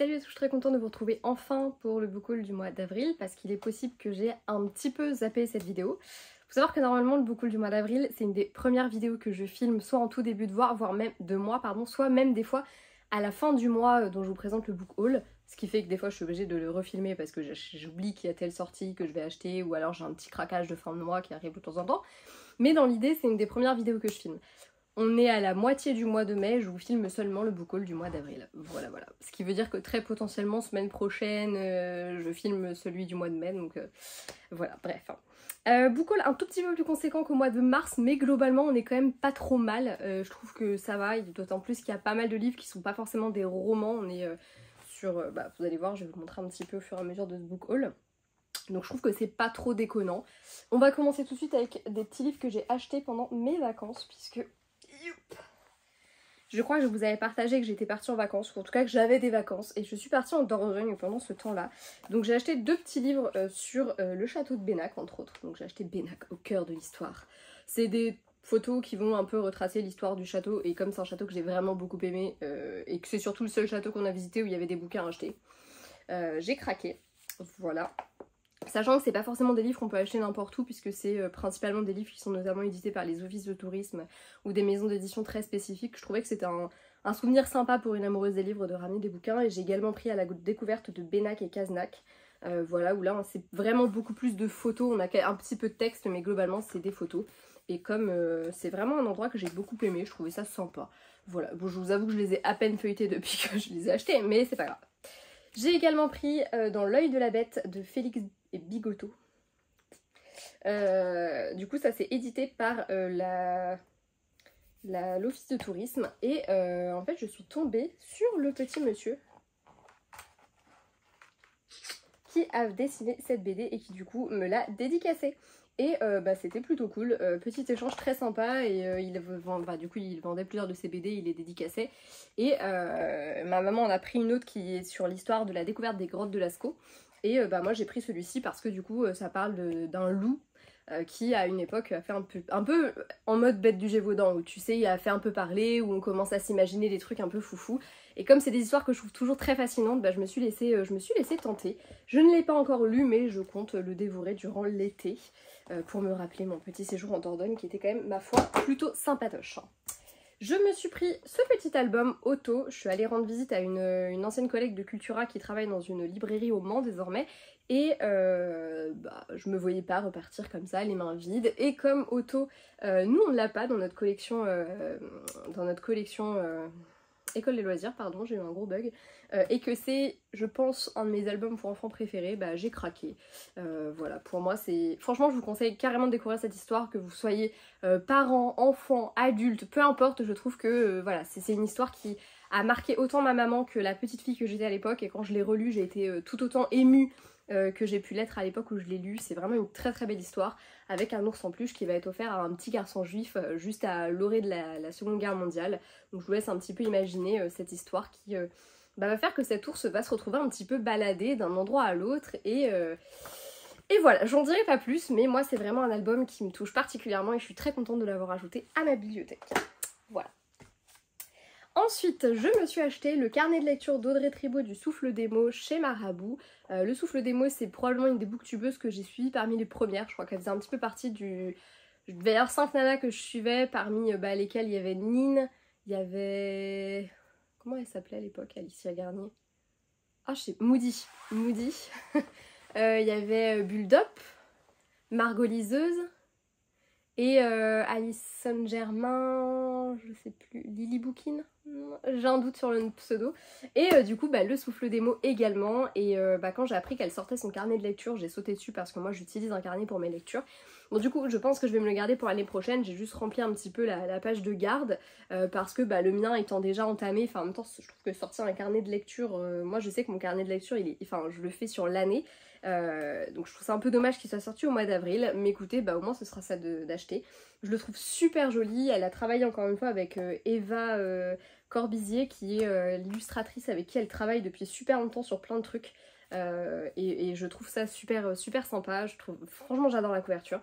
Salut à tous, je suis très contente de vous retrouver enfin pour le book haul du mois d'avril parce qu'il est possible que j'ai un petit peu zappé cette vidéo. Faut savoir que normalement le book haul du mois d'avril c'est une des premières vidéos que je filme soit en tout début de mois, voire même de mois pardon, soit même des fois à la fin du mois dont je vous présente le book haul. Ce qui fait que des fois je suis obligée de le refilmer parce que j'oublie qu'il y a telle sortie que je vais acheter ou alors j'ai un petit craquage de fin de mois qui arrive de temps en temps. Mais dans l'idée c'est une des premières vidéos que je filme. On est à la moitié du mois de mai, je vous filme seulement le book haul du mois d'avril. Voilà. Ce qui veut dire que très potentiellement, semaine prochaine, je filme celui du mois de mai, donc voilà, bref. Book haul un tout petit peu plus conséquent qu'au mois de mars, mais globalement, on est quand même pas trop mal. Je trouve que ça va, d'autant plus qu'il y a pas mal de livres qui sont pas forcément des romans. On est sur, vous allez voir, je vais vous montrer un petit peu au fur et à mesure de ce book haul. Donc je trouve que c'est pas trop déconnant. On va commencer tout de suite avec des petits livres que j'ai achetés pendant mes vacances, puisque... Je crois que je vous avais partagé que j'étais partie en vacances, ou en tout cas que j'avais des vacances, et je suis partie en Dordogne pendant ce temps-là. Donc j'ai acheté deux petits livres sur le château de Bennac, entre autres. Donc j'ai acheté Bennac au cœur de l'histoire. C'est des photos qui vont un peu retracer l'histoire du château, et comme c'est un château que j'ai vraiment beaucoup aimé, et que c'est surtout le seul château qu'on a visité où il y avait des bouquins à acheter, j'ai craqué. Voilà. Sachant que c'est pas forcément des livres qu'on peut acheter n'importe où puisque c'est principalement des livres qui sont notamment édités par les offices de tourisme ou des maisons d'édition très spécifiques. Je trouvais que c'était un souvenir sympa pour une amoureuse des livres de ramener des bouquins et j'ai également pris à la découverte de Bennac et Cazenac. Voilà, où là c'est vraiment beaucoup plus de photos, on a un petit peu de texte mais globalement c'est des photos. Et comme c'est vraiment un endroit que j'ai beaucoup aimé, je trouvais ça sympa. Voilà, bon je vous avoue que je les ai à peine feuilletés depuis que je les ai achetés mais c'est pas grave. J'ai également pris Dans l'œil de la bête de Félix et Bigotto. Du coup ça c'est édité par l'office de tourisme et en fait je suis tombée sur le petit monsieur qui a dessiné cette BD et qui du coup me l'a dédicacée. Et c'était plutôt cool, petit échange très sympa et du coup il vendait plusieurs de ses BD, il les dédicaçait. Et ma maman en a pris une autre qui est sur l'histoire de la découverte des grottes de Lascaux. Et moi j'ai pris celui-ci parce que du coup ça parle d'un loup qui à une époque a fait un peu en mode Bête du Gévaudan où tu sais il a fait un peu parler, où on commence à s'imaginer des trucs un peu foufou. Et comme c'est des histoires que je trouve toujours très fascinantes, je me suis laissée tenter. Je ne l'ai pas encore lu mais je compte le dévorer durant l'été pour me rappeler mon petit séjour en Dordogne qui était quand même ma foi plutôt sympatoche. Je me suis pris ce petit album auto, je suis allée rendre visite à une ancienne collègue de Cultura qui travaille dans une librairie au Mans désormais et je me voyais pas repartir comme ça les mains vides et comme auto, nous on l'a pas dans notre collection, École des loisirs, pardon, j'ai eu un gros bug, et que c'est, je pense, un de mes albums pour enfants préférés, j'ai craqué. Voilà, pour moi c'est... Franchement, je vous conseille carrément de découvrir cette histoire, que vous soyez parents, enfants, adultes, peu importe, je trouve que voilà, c'est une histoire qui a marqué autant ma maman que la petite fille que j'étais à l'époque, et quand je l'ai relue, j'ai été tout autant émue que j'ai pu l'être à l'époque où je l'ai lu. C'est vraiment une très très belle histoire avec un ours en peluche qui va être offert à un petit garçon juif juste à l'orée de la Seconde Guerre mondiale. Donc je vous laisse un petit peu imaginer cette histoire qui va faire que cet ours va se retrouver un petit peu baladé d'un endroit à l'autre et voilà, j'en dirai pas plus, mais moi c'est vraiment un album qui me touche particulièrement et je suis très contente de l'avoir ajouté à ma bibliothèque. Voilà. Ensuite, je me suis acheté le carnet de lecture d'Audrey Tribaud du Souffle des mots chez Marabout. Le Souffle des mots, c'est probablement une des booktubeuses que j'ai suivies parmi les premières. Je crois qu'elle faisait un petit peu partie du... Il devait y avoir 5 nanas que je suivais, parmi lesquelles il y avait Nine, il y avait... Comment elle s'appelait à l'époque, Alicia Garnier? Ah, je sais, Moody. Il y avait Bulldop, Margot Liseuse, et Alison Germain, je sais plus, Lily Bouquin, j'ai un doute sur le pseudo. Et du coup le Souffle des mots également. Et quand j'ai appris qu'elle sortait son carnet de lecture, j'ai sauté dessus parce que moi j'utilise un carnet pour mes lectures. Bon du coup je pense que je vais me le garder pour l'année prochaine, j'ai juste rempli un petit peu la page de garde parce que le mien étant déjà entamé, enfin en même temps je trouve que sortir un carnet de lecture, moi je sais que mon carnet de lecture je le fais sur l'année. Donc je trouve ça un peu dommage qu'il soit sorti au mois d'avril, mais écoutez, au moins ce sera ça d'acheter. Je le trouve super joli, elle a travaillé encore une fois avec Eva Corbizier qui est l'illustratrice avec qui elle travaille depuis super longtemps sur plein de trucs. Et je trouve ça super sympa, franchement j'adore la couverture.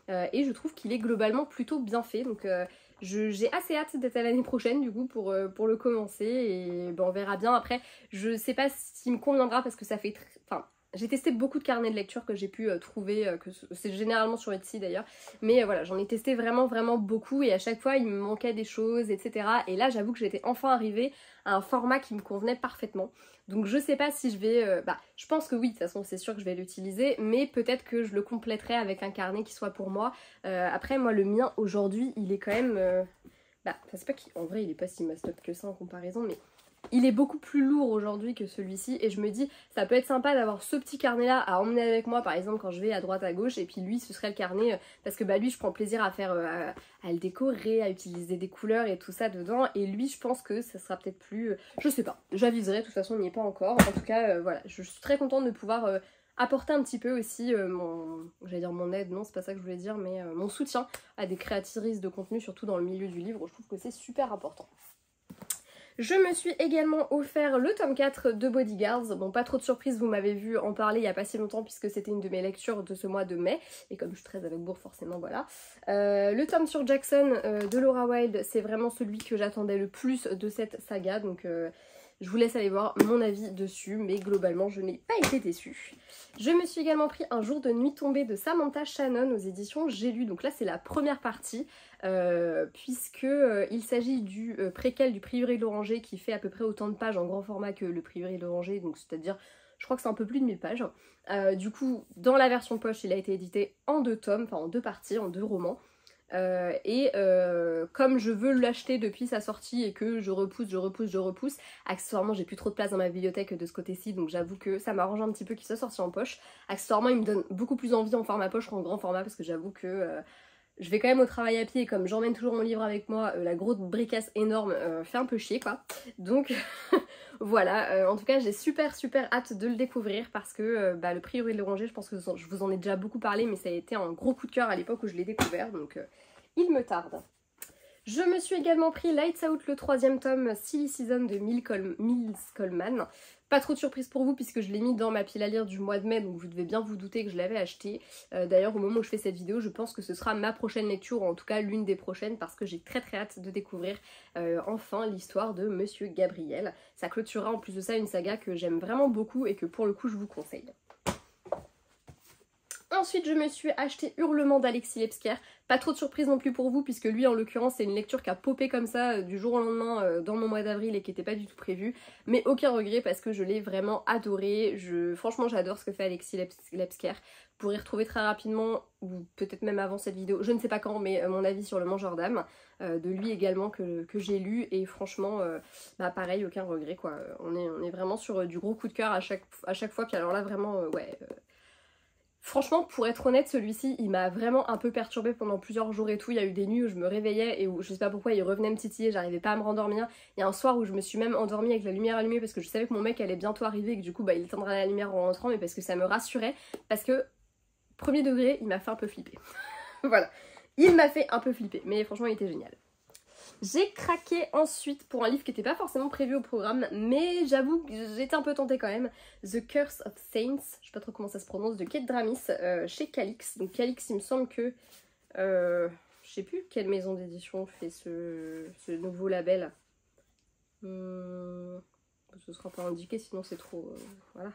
Et je trouve qu'il est globalement plutôt bien fait, donc j'ai assez hâte d'être à l'année prochaine du coup pour le commencer et ben, on verra bien. Après je sais pas s'il me conviendra parce que ça fait enfin j'ai testé beaucoup de carnets de lecture que j'ai pu trouver, que c'est généralement sur Etsy d'ailleurs, mais voilà, j'en ai testé vraiment beaucoup et à chaque fois il me manquait des choses, etc. Et là j'avoue que j'étais enfin arrivée à un format qui me convenait parfaitement. Donc je sais pas si je vais... je pense que oui, de toute façon c'est sûr que je vais l'utiliser, mais peut-être que je le compléterai avec un carnet qui soit pour moi. Après moi le mien aujourd'hui il est quand même... c'est pas qu'en vrai il est pas si mastoc que ça en comparaison, mais... il est beaucoup plus lourd aujourd'hui que celui-ci et je me dis ça peut être sympa d'avoir ce petit carnet là à emmener avec moi par exemple quand je vais à droite à gauche et puis lui ce serait le carnet parce que lui je prends plaisir à faire à le décorer, à utiliser des couleurs et tout ça dedans et lui je pense que ça sera peut-être plus je sais pas, j'aviserai de toute façon on n'y est pas encore en tout cas voilà je suis très contente de pouvoir apporter un petit peu aussi j'allais dire mon aide, non c'est pas ça que je voulais dire mais mon soutien à des créatrices de contenu surtout dans le milieu du livre, je trouve que c'est super important. Je me suis également offert le tome 4 de Bodyguards. Bon, pas trop de surprise, vous m'avez vu en parler il n'y a pas si longtemps puisque c'était une de mes lectures de ce mois de mai. Et comme je suis très avec bourre, forcément, voilà. Le tome sur Jackson de Laura Wilde, c'est vraiment celui que j'attendais le plus de cette saga. Donc je vous laisse aller voir mon avis dessus, mais globalement, je n'ai pas été déçue. Je me suis également pris Un jour de nuit tombée de Samantha Shannon aux éditions J'ai lu. Donc là, c'est la première partie. Puisque il s'agit du préquel du Prieuré de l'Oranger qui fait à peu près autant de pages en grand format que le Prieuré de l'Oranger, donc c'est-à-dire je crois que c'est un peu plus de 1000 pages. Du coup dans la version poche il a été édité en 2 tomes, enfin en 2 parties, en 2 romans. Comme je veux l'acheter depuis sa sortie et que je repousse, accessoirement j'ai plus trop de place dans ma bibliothèque de ce côté-ci donc j'avoue que ça m'arrange un petit peu qu'il soit sorti en poche. Accessoirement il me donne beaucoup plus envie en format poche qu'en grand format parce que j'avoue que je vais quand même au travail à pied et comme j'emmène toujours mon livre avec moi, la grosse bricasse énorme fait un peu chier quoi. Donc voilà, en tout cas j'ai super hâte de le découvrir parce que le Prieuré de l'Oranger, je pense que je vous en ai déjà beaucoup parlé mais ça a été un gros coup de cœur à l'époque où je l'ai découvert donc il me tarde. Je me suis également pris Lights Out, le 3e tome, Silly Season de Mills Coleman. Pas trop de surprise pour vous puisque je l'ai mis dans ma pile à lire du mois de mai, donc vous devez bien vous douter que je l'avais acheté. D'ailleurs au moment où je fais cette vidéo, je pense que ce sera ma prochaine lecture, ou en tout cas l'une des prochaines, parce que j'ai très hâte de découvrir enfin l'histoire de Monsieur Gabriel. Ça clôturera en plus de ça une saga que j'aime vraiment beaucoup et que pour le coup je vous conseille. Ensuite, je me suis acheté Hurlement d'Alexis Lebsker. Pas trop de surprise non plus pour vous, puisque lui, en l'occurrence, c'est une lecture qui a popé comme ça du jour au lendemain dans mon mois d'avril et qui n'était pas du tout prévue. Mais aucun regret parce que je l'ai vraiment adoré. Franchement, j'adore ce que fait Alexis Lebsker. Vous pourrez retrouver très rapidement, ou peut-être même avant cette vidéo, je ne sais pas quand, mais mon avis sur Le Mangeur d'âme, de lui également que j'ai lu. Et franchement, pareil, aucun regret quoi. On est vraiment sur du gros coup de cœur à chaque fois. Puis alors là, vraiment, ouais... Franchement, pour être honnête, celui-ci, il m'a vraiment un peu perturbée pendant plusieurs jours et tout. Il y a eu des nuits où je me réveillais et où je sais pas pourquoi il revenait me titiller, j'arrivais pas à me rendormir. Il y a un soir où je me suis même endormie avec la lumière allumée parce que je savais que mon mec allait bientôt arriver et que du coup il éteindrait la lumière en rentrant, mais parce que ça me rassurait. Parce que, premier degré, il m'a fait un peu flipper. Voilà, il m'a fait un peu flipper, mais franchement il était génial. J'ai craqué ensuite pour un livre qui n'était pas forcément prévu au programme, mais j'avoue que j'étais un peu tentée quand même. The Curse of Saints, je sais pas trop comment ça se prononce, de Kate Dramis chez Calix. Donc Calix, il me semble que... je sais plus quelle maison d'édition fait ce nouveau label. Ce sera pas indiqué, sinon c'est trop... voilà.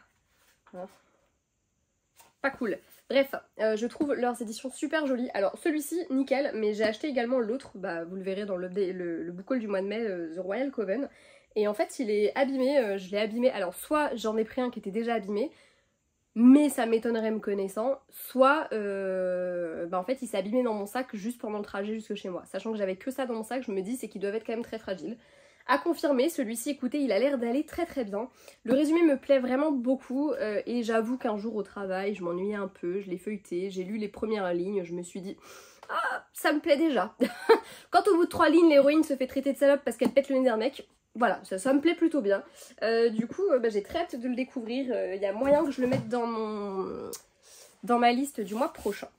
Pas cool. Bref, je trouve leurs éditions super jolies. Alors celui-ci, nickel, mais j'ai acheté également l'autre, vous le verrez dans le book haul du mois de mai, The Royal Coven. Et en fait, il est abîmé, je l'ai abîmé. Alors soit j'en ai pris un qui était déjà abîmé, mais ça m'étonnerait me connaissant, soit en fait il s'est abîmé dans mon sac juste pendant le trajet jusque chez moi. Sachant que j'avais que ça dans mon sac, je me dis c'est qu'ils doivent être quand même très fragiles. À confirmer, celui-ci, écoutez, il a l'air d'aller très bien. Le résumé me plaît vraiment beaucoup et j'avoue qu'un jour au travail, je m'ennuyais un peu, je l'ai feuilleté, j'ai lu les premières lignes, je me suis dit « Ah, ça me plaît déjà !» Quand au bout de 3 lignes, l'héroïne se fait traiter de salope parce qu'elle pète le nez d'un mec, voilà, ça me plaît plutôt bien. Du coup, j'ai très hâte de le découvrir, il y a moyen que je le mette dans ma liste du mois prochain.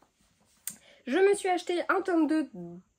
Je me suis acheté un tome 2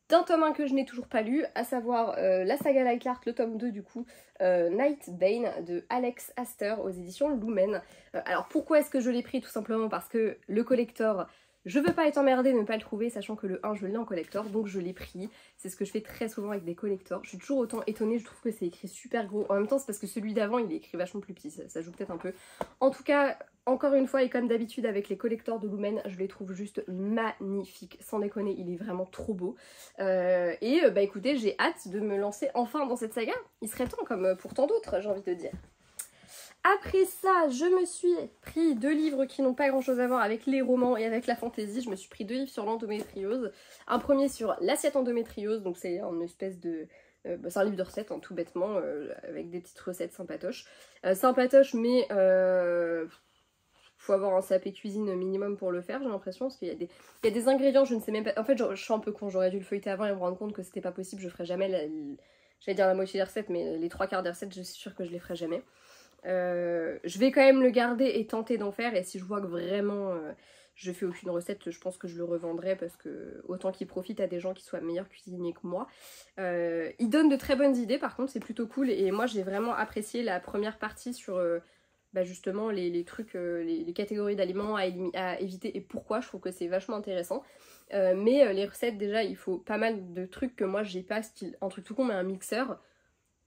d'un tome 1 que je n'ai toujours pas lu, à savoir la saga Lightheart, le tome 2 du coup, Night Bane de Alex Astor aux éditions Lumen. Alors pourquoi est-ce que je l'ai pris? Tout simplement parce que le collector Je veux pas être emmerdée de ne pas le trouver, sachant que le 1 je l'ai en collector, donc je l'ai pris. C'est ce que je fais très souvent avec des collectors. Je suis toujours autant étonnée, je trouve que c'est écrit super gros. En même temps c'est parce que celui d'avant il est écrit vachement plus petit, ça joue peut-être un peu. En tout cas, encore une fois et comme d'habitude avec les collectors de Lumen, je les trouve juste magnifiques. Sans déconner, il est vraiment trop beau. Bah écoutez, j'ai hâte de me lancer enfin dans cette saga. Il serait temps comme pour tant d'autres, j'ai envie de dire. Après ça, je me suis pris 2 livres qui n'ont pas grand chose à voir avec les romans et avec la fantaisie. Je me suis pris 2 livres sur l'endométriose. Un premier sur l'assiette endométriose, donc c'est une espèce de... c'est un livre de recettes, hein, tout bêtement, avec des petites recettes sympatoches. Sympatoches, mais faut avoir un CAP cuisine minimum pour le faire, j'ai l'impression, parce qu'il y a des ingrédients, je ne sais même pas... En fait, je suis un peu con, j'aurais dû le feuilleter avant et me rendre compte que c'était pas possible, je ferais jamais j'allais dire la moitié des recettes, mais les 3/4 des recettes, je suis sûre que je les ferai jamais. Je vais quand même le garder et tenter d'en faire, et si je vois que vraiment je fais aucune recette, je pense que je le revendrai parce que autant qu'il profite à des gens qui soient meilleurs cuisiniers que moi. Il donne de très bonnes idées, par contre c'est plutôt cool, et moi j'ai vraiment apprécié la première partie sur justement les trucs, les catégories d'aliments à éviter et pourquoi. Je trouve que c'est vachement intéressant. Mais les recettes, déjà il faut pas mal de trucs que moi j'ai pas, style un truc tout con mais un mixeur.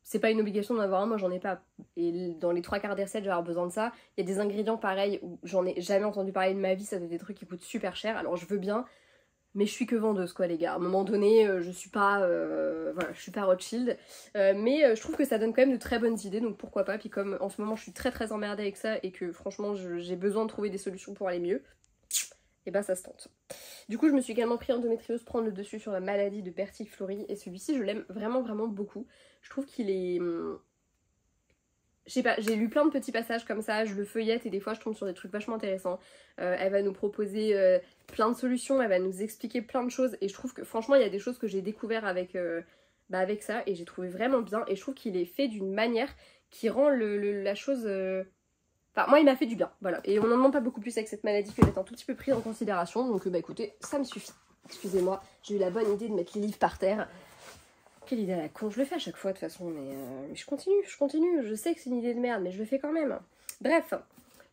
C'est pas une obligation d'en avoir un, moi j'en ai pas. Et dans les 3/4 des recettes, je vais avoir besoin de ça. Il y a des ingrédients pareils où j'en ai jamais entendu parler de ma vie, ça doit être des trucs qui coûtent super cher. Alors je veux bien, mais je suis que vendeuse quoi les gars. À un moment donné, je suis pas voilà, je suis pas Rothschild. Mais je trouve que ça donne quand même de très bonnes idées, donc pourquoi pas. Puis comme en ce moment je suis très très emmerdée avec ça et que franchement j'ai besoin de trouver des solutions pour aller mieux, et bah ça se tente. Du coup je me suis également pris endométriose prendre le dessus sur la maladie de Bertie Flory, et celui-ci je l'aime vraiment vraiment beaucoup. Je trouve qu'il est... Je sais pas, j'ai lu plein de petits passages comme ça, je le feuillette et des fois je tombe sur des trucs vachement intéressants. Elle va nous proposer plein de solutions, elle va nous expliquer plein de choses, et je trouve que franchement il y a des choses que j'ai découvert avec ça et j'ai trouvé vraiment bien, et je trouve qu'il est fait d'une manière qui rend la chose... Enfin, moi il m'a fait du bien, voilà. Et on n'en demande pas beaucoup plus avec cette maladie que d'être un tout petit peu prise en considération, donc bah écoutez, ça me suffit. Excusez-moi, j'ai eu la bonne idée de mettre les livres par terre. Quelle idée à la con, je le fais à chaque fois de toute façon, mais je continue, je sais que c'est une idée de merde, mais je le fais quand même. Bref,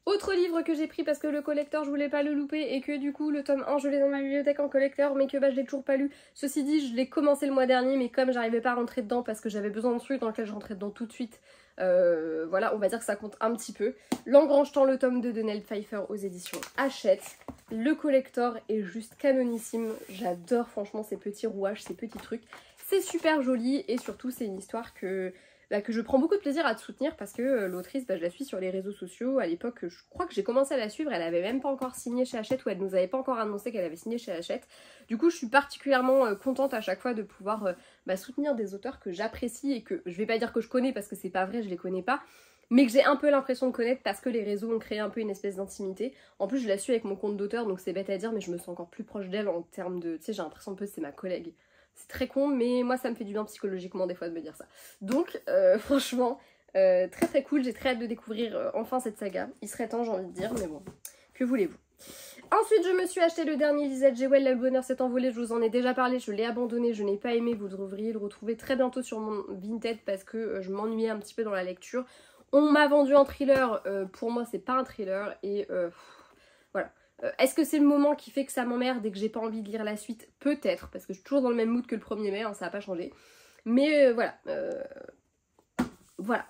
autre livre que j'ai pris parce que le collector je voulais pas le louper et que du coup le tome 1 je l'ai dans ma bibliothèque en collector, mais que je l'ai toujours pas lu. Ceci dit, je l'ai commencé le mois dernier, mais comme j'arrivais pas à rentrer dedans parce que j'avais besoin de trucs dans lesquels je rentrais dedans tout de suite, voilà, on va dire que ça compte un petit peu. L'engrange-temps, le tome 2 de Nell Pfeiffer aux éditions Hachette. Le collector est juste canonissime, j'adore franchement ces petits rouages, ces petits trucs. C'est super joli, et surtout c'est une histoire que je prends beaucoup de plaisir à te soutenir parce que l'autrice, je la suis sur les réseaux sociaux. À l'époque, je crois que j'ai commencé à la suivre, elle avait même pas encore signé chez Hachette, ou elle nous avait pas encore annoncé qu'elle avait signé chez Hachette. Du coup je suis particulièrement contente à chaque fois de pouvoir soutenir des auteurs que j'apprécie et que je vais pas dire que je connais parce que c'est pas vrai, je les connais pas, mais que j'ai un peu l'impression de connaître parce que les réseaux ont créé un peu une espèce d'intimité. En plus je la suis avec mon compte d'auteur, donc c'est bête à dire, mais je me sens encore plus proche d'elle en termes de... Tu sais, j'ai l'impression un peu que c'est ma collègue. C'est très con, mais moi ça me fait du bien psychologiquement des fois de me dire ça. Donc franchement, très très cool, j'ai très hâte de découvrir enfin cette saga. Il serait temps, j'ai envie de dire, mais bon, que voulez-vous. Ensuite je me suis acheté le dernier Lisette Jewell, Le bonheur s'est envolé, je vous en ai déjà parlé, je l'ai abandonné, je n'ai pas aimé, vous devriez le retrouver très bientôt sur mon Vinted parce que je m'ennuyais un petit peu dans la lecture. On m'a vendu un thriller, pour moi c'est pas un thriller, et voilà. Est-ce que c'est le moment qui fait que ça m'emmerde et que j'ai pas envie de lire la suite? Peut-être, parce que je suis toujours dans le même mood que le 1er mai, hein, ça n'a pas changé. Mais voilà. Voilà.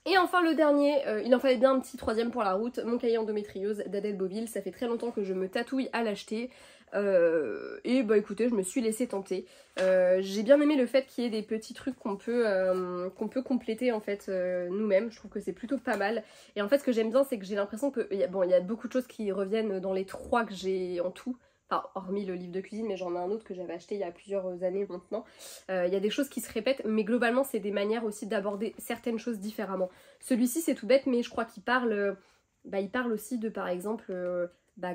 Et enfin le dernier, il en fallait bien un petit troisième pour la route, Mon cahier endométriose d'Adèle Beauville. Ça fait très longtemps que je me tatouille à l'acheter. Et écoutez, je me suis laissée tenter. J'ai bien aimé le fait qu'il y ait des petits trucs qu'on peut compléter en fait nous-mêmes. Je trouve que c'est plutôt pas mal. Et en fait ce que j'aime bien, c'est que j'ai l'impression que il y a beaucoup de choses qui reviennent dans les 3 que j'ai en tout. Enfin, hormis le livre de cuisine, mais j'en ai un autre que j'avais acheté il y a plusieurs années maintenant. Il y a des choses qui se répètent, mais globalement c'est des manières aussi d'aborder certaines choses différemment. Celui-ci c'est tout bête, mais je crois qu'il parle, il parle aussi de par exemple...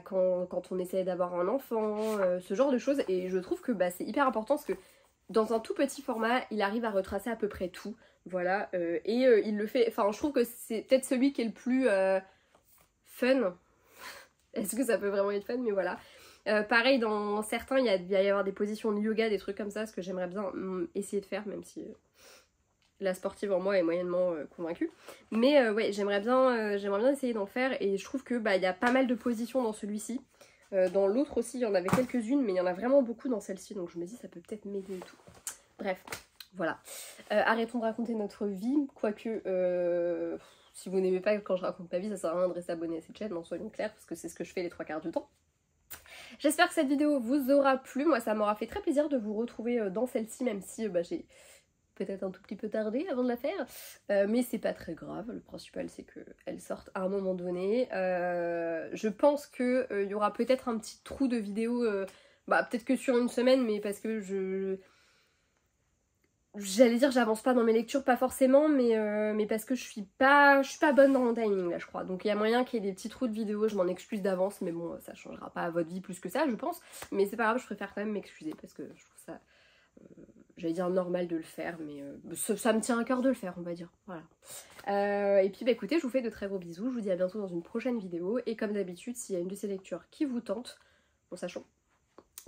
quand on essaie d'avoir un enfant, ce genre de choses, et je trouve que c'est hyper important parce que dans un tout petit format, il arrive à retracer à peu près tout, voilà, il le fait, enfin je trouve que c'est peut-être celui qui est le plus fun, est-ce que ça peut vraiment être fun, mais voilà. Pareil, dans certains, il va y avoir des positions de yoga, des trucs comme ça, ce que j'aimerais bien essayer de faire, même si... la sportive en moi est moyennement convaincue. Mais ouais, j'aimerais bien essayer d'en faire, et je trouve que il y a pas mal de positions dans celui-ci. Dans l'autre aussi, il y en avait quelques-unes, mais il y en a vraiment beaucoup dans celle-ci, donc je me dis ça peut peut-être m'aider et tout. Bref, voilà. Arrêtons de raconter notre vie, quoique si vous n'aimez pas quand je raconte ma vie, ça sert à rien de rester abonné à cette chaîne, en soyons clairs, parce que c'est ce que je fais les 3/4 du temps. J'espère que cette vidéo vous aura plu, moi ça m'aura fait très plaisir de vous retrouver dans celle-ci, même si j'ai peut-être un tout petit peu tardé avant de la faire, mais c'est pas très grave, le principal c'est qu'elle sorte à un moment donné. Je pense qu'il y aura peut-être un petit trou de vidéo, peut-être que sur une semaine, mais parce que j'allais dire j'avance pas dans mes lectures, pas forcément, mais parce que je suis pas bonne dans mon timing là je crois. Donc il y a moyen qu'il y ait des petits trous de vidéos, je m'en excuse d'avance, mais bon ça changera pas votre vie plus que ça je pense. Mais c'est pas grave, je préfère quand même m'excuser parce que je trouve ça, j'allais dire normal de le faire, mais ça me tient à cœur de le faire on va dire, voilà. Et puis écoutez, je vous fais de très gros bisous, je vous dis à bientôt dans une prochaine vidéo, et comme d'habitude s'il y a une de ces lectures qui vous tente, en sachant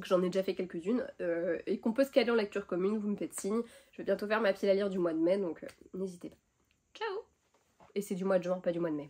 que j'en ai déjà fait quelques-unes, et qu'on peut se caler en lecture commune, vous me faites signe. Je vais bientôt faire ma pile à lire du mois de mai, donc n'hésitez pas. Ciao! Et c'est du mois de juin, pas du mois de mai.